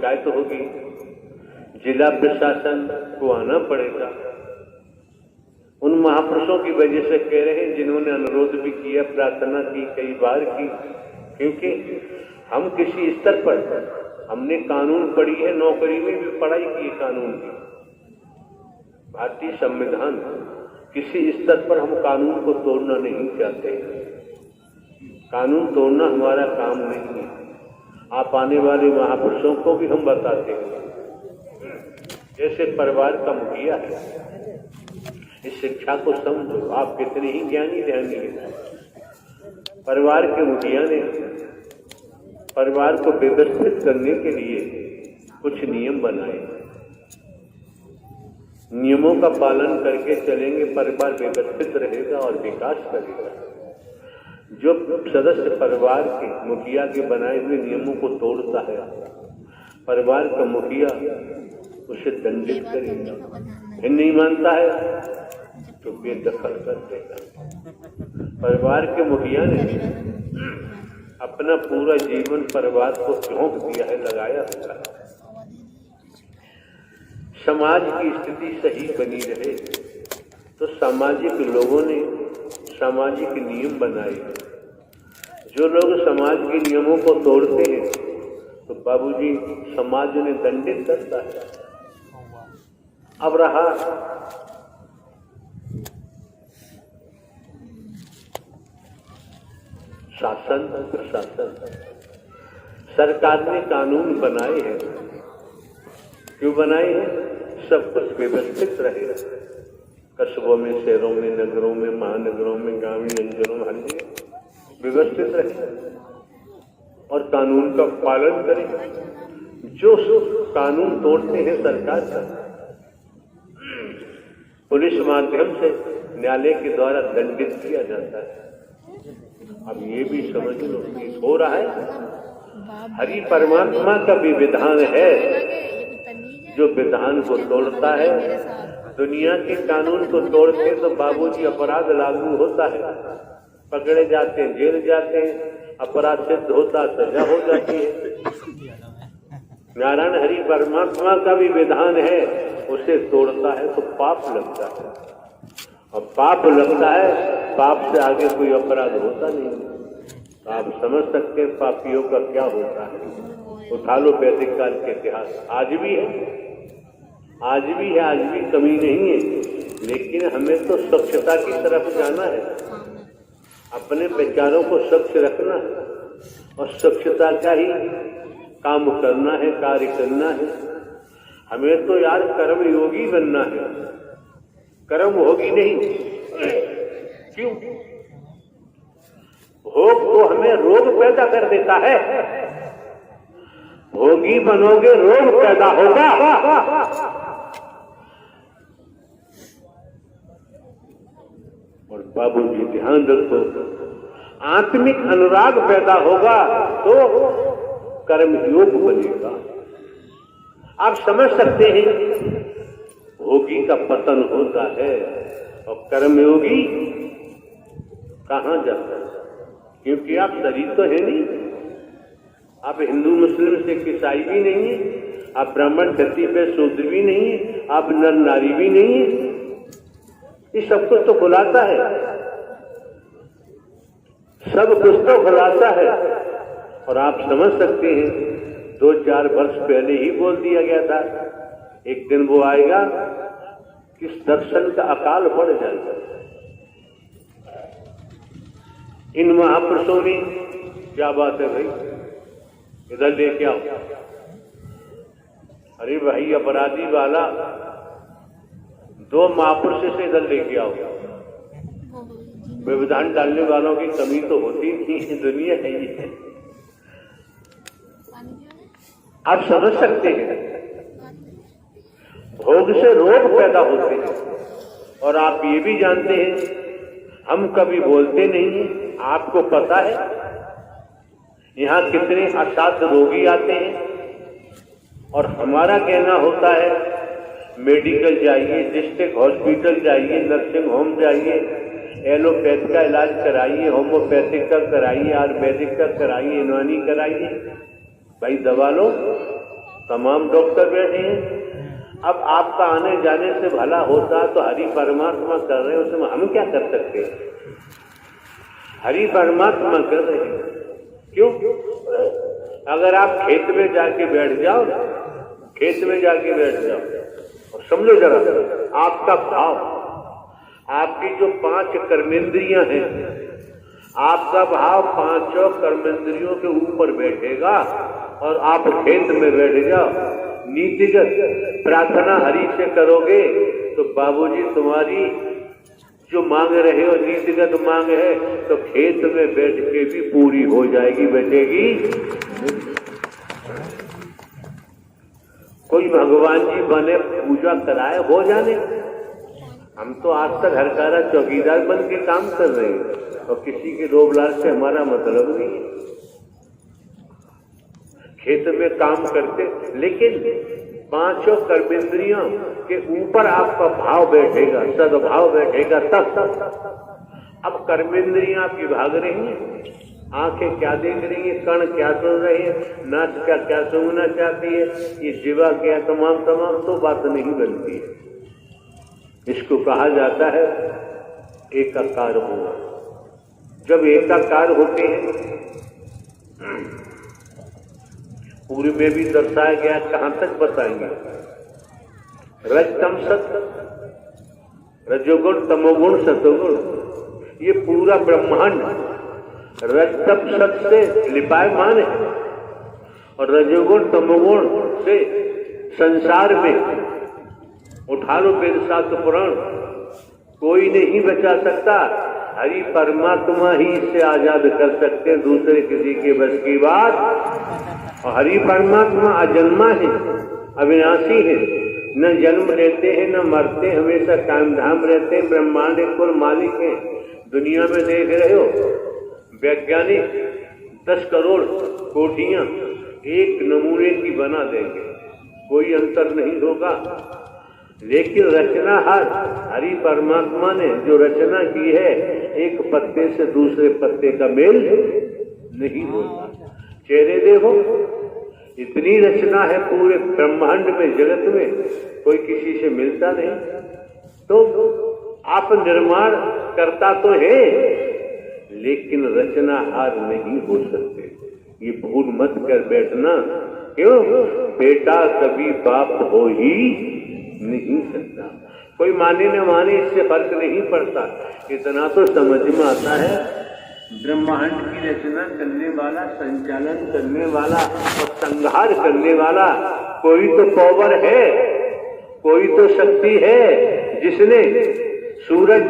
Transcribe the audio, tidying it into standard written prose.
शिकायत होगी, जिला प्रशासन को आना पड़ेगा। उन महापुरुषों की वजह से कह रहे हैं जिन्होंने अनुरोध भी किया, प्रार्थना की, कई बार की, क्योंकि हम किसी स्तर पर हमने कानून पढ़ी है, नौकरी में भी पढ़ाई की है कानून की, भारतीय संविधान, किसी स्तर पर हम कानून को तोड़ना नहीं चाहते। कानून तोड़ना हमारा काम नहीं है। आप आने वाले महापुरुषों को भी हम बताते हैं, जैसे परिवार का मुखिया है, इस शिक्षा को समझो। आप कितने ही ज्ञानी ध्यानी हैं। परिवार के मुखिया ने परिवार को व्यवस्थित करने के लिए कुछ नियम बनाए। नियमों का पालन करके चलेंगे, परिवार व्यवस्थित रहेगा और विकास करेगा। जो सदस्य परिवार के मुखिया के बनाए हुए नियमों को तोड़ता है, परिवार का मुखिया उसे दंडित करेगा। फिर नहीं मानता है तो बेदखल कर देगा। परिवार के मुखिया ने अपना पूरा जीवन परिवार को झोंक दिया है, लगाया हुआ है। समाज की स्थिति सही बनी रहे तो सामाजिक लोगों ने सामाजिक नियम बनाए। जो लोग समाज के नियमों को तोड़ते हैं तो बाबूजी समाज ने दंडित करता है। अब रहा शासन प्रशासन, सरकार ने कानून बनाए हैं। क्यों बनाए हैं? सब कुछ व्यवस्थित रहे, कस्बों में, शहरों में, नगरों में, महानगरों में, ग्रामीण अंचलों में, हर जगह व्यवस्थित रहे और कानून का पालन करें। जो कानून तोड़ते हैं सरकार का, पुलिस माध्यम से न्यायालय के द्वारा दंडित किया जाता है। अब ये भी समझ लो कि हो रहा है। हरि परमात्मा का भी विधान है, जो विधान को तोड़ता है, दुनिया के कानून को तोड़ते तो बाबूजी अपराध लागू होता है, पकड़े जाते हैं, जेल जाते हैं, अपराध सिद्ध होता, सजा हो जाती है। नारायण हरि परमात्मा का भी विधान है, उसे तोड़ता है तो पाप लगता है, और पाप लगता है, पाप से आगे कोई अपराध होता नहीं। तो आप समझ सकते हैं पापियों का क्या होता है। उठा लो वैदिक काल के इतिहास, आज भी है, आज भी है, आज भी कमी नहीं है। लेकिन हमें तो स्वच्छता की तरफ जाना है, अपने विचारों को स्वच्छ रखना है और स्वच्छता का ही काम करना है, कार्य करना है। हमें तो यार कर्म योगी बनना है, कर्म होगी नहीं। क्यों? भोग तो हमें रोग पैदा कर देता है। भोगी बनोगे रोग पैदा होगा। और बाबूजी ध्यान रखो, आत्मिक अनुराग पैदा होगा तो कर्म योग बनेगा। आप समझ सकते हैं, भोगी का पतन होता है और कर्मयोगी कहां जाता है? क्योंकि आप शरीर तो है नहीं, आप हिंदू मुस्लिम सिख ईसाई भी नहीं है, आप ब्राह्मण क्षत्रिय पे शूद्र भी नहीं है, आप नर नारी भी नहीं है। ये सब कुछ तो खुलासा है, सब कुछ तो खुलासा है। और आप समझ सकते हैं 2-4 वर्ष पहले ही बोल दिया गया था, एक दिन वो आएगा कि दर्शन का अकाल पड़ जाएगा। इन महापुरुषों ने क्या बात है भाई, इधर लेके आओ। अरे भाई अपराधी वाला 2 महापुरुष से इधर लेके आओ। व्यवधान डालने वालों की कमी तो होती नहीं, दुनिया है ये। आप समझ सकते हैं, भोग से रोग पैदा होते हैं। और आप ये भी जानते हैं, हम कभी बोलते नहीं हैं। आपको पता है यहाँ कितने असाध्य रोगी आते हैं, और हमारा कहना होता है मेडिकल जाइए, डिस्ट्रिक्ट हॉस्पिटल जाइए, नर्सिंग होम जाइए, एलोपैथ का इलाज कराइए, होम्योपैथिक का कराइए, आयुर्वेदिक का कराइए, यूनानी कराइए। भाई दवा लो, तमाम डॉक्टर बैठे हैं। अब आपका आने जाने से भला होता तो हरि परमात्मा कर रहे हैं, उसमें हम क्या कर सकते हैं? हरि परमात्मा कर रहे हैं। क्यों? अगर आप खेत में जाके बैठ जाओ, खेत में जाके बैठ जाओ और समझो जरा, आपका भाव, आपकी जो 5 कर्मेंद्रियां हैं, आपका भाव 5 कर्मेंद्रियों के ऊपर बैठेगा और आप खेत में बैठ जाओ, नीतिगत प्रार्थना हरि से करोगे तो बाबूजी तुम्हारी जो मांग रहे हो नीतिगत मांग है तो खेत में बैठ के भी पूरी हो जाएगी, बचेगी। कोई भगवान जी बने पूजा कराए हो जाने, हम तो आज तक हरकारा चौकीदार बन के काम कर रहे हैं और किसी के लोभ लालच से हमारा मतलब नहीं है। खेत में काम करते, लेकिन 5 कर्मेंद्रियों के ऊपर आपका भाव बैठेगा, सद्भाव बैठेगा तब। अब कर्मेंद्रियां आपकी भाग रही हैं, आंखें क्या देख रही हैं, कण क्या सुन रहे हैं, नाक क्या सुनना चाहती है, ये जीवा क्या तमाम तो बात नहीं बनती है। इसको कहा जाता है एकाकार होना। जब एकाकार होते हैं, पूर्व में भी दर्शाया गया, कहां तक बताएंगे? रजतम सत, रजोगुण तमोगुण सतोगुण, ये पूरा ब्रह्मांड रजतम सत से लिपायमान है और रजोगुण तमोगुण से संसार में उठा लो वेद शास्त्र पुराण, कोई नहीं बचा सकता। हरि परमात्मा ही इससे आजाद कर सकते हैं, दूसरे किसी के बस की बात। और हरि परमात्मा अजन्मा है, अविनाशी है, न जन्म लेते हैं न मरते, हमेशा कायम धाम रहते हैं, ब्रह्मांड कुल मालिक है। दुनिया में देख रहे हो वैज्ञानिक 10 करोड़ कोठियां एक नमूने की बना देंगे, कोई अंतर नहीं होगा। लेकिन रचनाहार हरि परमात्मा ने जो रचना की है, एक पत्ते से दूसरे पत्ते का मेल नहीं होता। चेहरे देखो, इतनी रचना है पूरे ब्रह्मांड में, जगत में, कोई किसी से मिलता नहीं। तो आप निर्माण करता तो है, लेकिन रचनाहार नहीं हो सकते। ये भूल मत कर बैठना। क्यों? बेटा कभी बाप हो ही नहीं सकता। कोई माने न माने इससे फर्क नहीं पड़ता। इतना तो समझ में आता है, ब्रह्मांड की रचना करने वाला, संचालन करने वाला और संहार करने वाला कोई तो पावर है, कोई तो शक्ति है जिसने सूरज